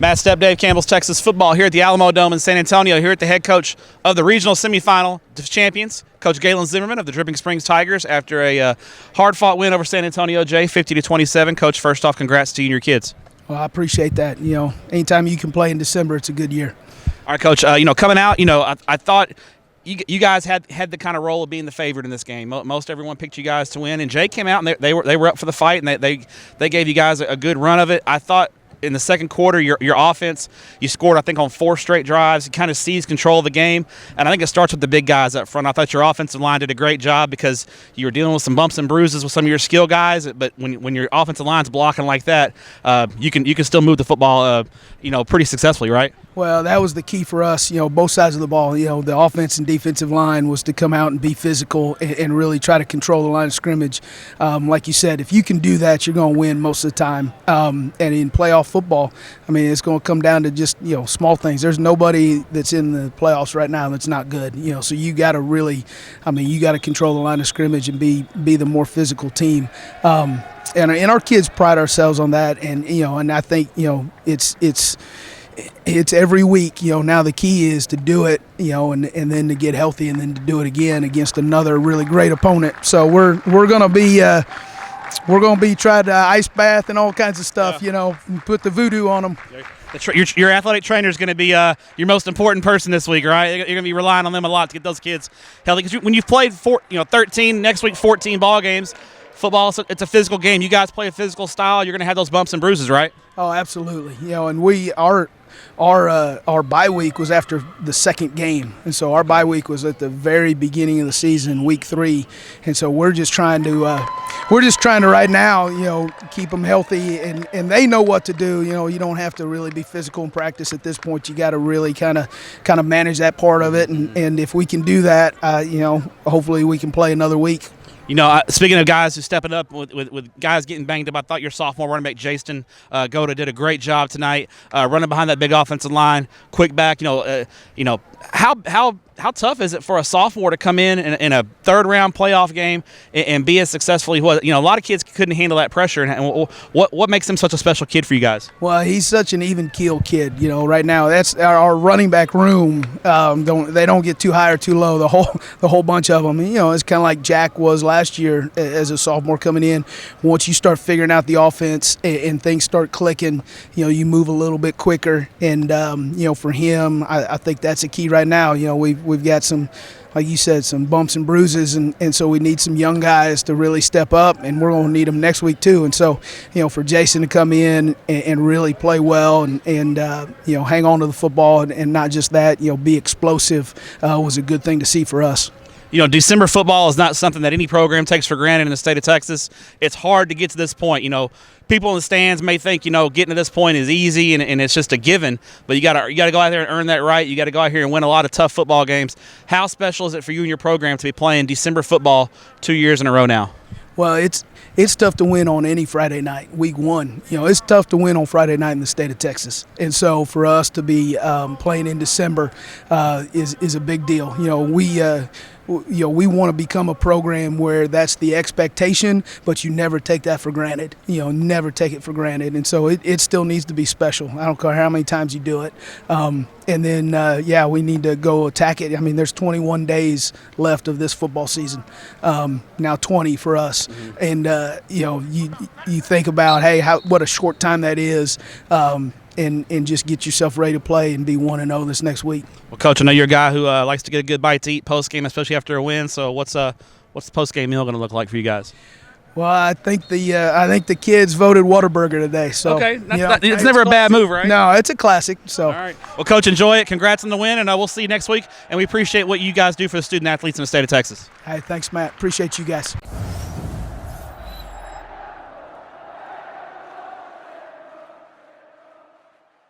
Matt Stepp, Dave Campbell's Texas football here at the Alamo Dome in San Antonio, here at the head coach of the regional semifinal champions, Coach Galen Zimmerman of the Dripping Springs Tigers, after a hard-fought win over San Antonio, Jay, 50-27. Coach, first off, congrats to you and your kids. Well, I appreciate that. You know, anytime you can play in December, it's a good year. All right, Coach, coming out, I thought you guys had the kind of role of being the favorite in this game. Most everyone picked you guys to win, and Jay came out, and they were up for the fight, and they gave you guys a good run of it. I thought in the second quarter, your offense, you scored, I think, on 4 straight drives. You kind of seized control of the game, and I think it starts with the big guys up front. I thought your offensive line did a great job because you were dealing with some bumps and bruises with some of your skill guys, but when your offensive line's blocking like that, you can still move the football, pretty successfully, right? Well, that was the key for us, both sides of the ball. The offense and defensive line was to come out and be physical and really try to control the line of scrimmage. Like you said, if you can do that, you're going to win most of the time. And in playoff football, it's going to come down to just, small things. There's nobody that's in the playoffs right now that's not good. So you got to really, you got to control the line of scrimmage and be the more physical team. And our kids pride ourselves on that. And, and I think, it's every week. Now the key is to do it, and then to get healthy, and then to do it again against another really great opponent. So we're gonna be trying to ice bath and all kinds of stuff, and put the voodoo on them. Your athletic trainer is going to be your most important person this week, right? You're going to be relying on them a lot to get those kids healthy. Because when you've played 13 next week, 14 ball games. Football, it's a physical game. You guys play a physical style. You're going to have those bumps and bruises, right? Oh, absolutely. And our bye week was after the second game, and so our bye week was at the very beginning of the season, week 3, and so we're just trying to right now, keep them healthy, and they know what to do. You don't have to really be physical in practice at this point. You got to really kind of manage that part of it, and if we can do that, hopefully we can play another week. Speaking of guys who stepping up with guys getting banged up, I thought your sophomore running back Jason Goda did a great job tonight, running behind that big offensive line, quick back. How tough is it for a sophomore to come in a third-round playoff game and be as successful as he was? A lot of kids couldn't handle that pressure. And what makes him such a special kid for you guys? Well, he's such an even-keel kid. Right now that's our running back room. They don't get too high or too low. The whole bunch of them. It's kind of like Jack was last year as a sophomore coming in. Once you start figuring out the offense and things start clicking, you move a little bit quicker. And for him, I think that's a key right now. We've got some, like you said, some bumps and bruises, and so we need some young guys to really step up, and we're going to need them next week too. And so, for Jason to come in and really play well and hang on to the football and not just that, be explosive was a good thing to see for us. December football is not something that any program takes for granted in the state of Texas. It's hard to get to this point. People in the stands may think, getting to this point is easy and it's just a given. But you got to go out there and earn that right. You got to go out here and win a lot of tough football games. How special is it for you and your program to be playing December football 2 years in a row now? Well, it's tough to win on any Friday night, week 1. It's tough to win on Friday night in the state of Texas. And so for us to be playing in December is a big deal. We want to become a program where that's the expectation, but you never take that for granted. Never take it for granted. And so it still needs to be special. I don't care how many times you do it. And then, we need to go attack it. There's 21 days left of this football season. Now 20 for us. And, you think about, hey, what a short time that is. And just get yourself ready to play and be 1-0 this next week. Well, Coach, I know you're a guy who likes to get a good bite to eat post-game, especially after a win. So what's the post-game meal going to look like for you guys? Well, I think the kids voted Whataburger today. So okay, it's never a bad move, right? No, it's a classic. So all right. Well, Coach, enjoy it. Congrats on the win, and we'll see you next week. And we appreciate what you guys do for the student athletes in the state of Texas. Hey, thanks, Matt. Appreciate you guys.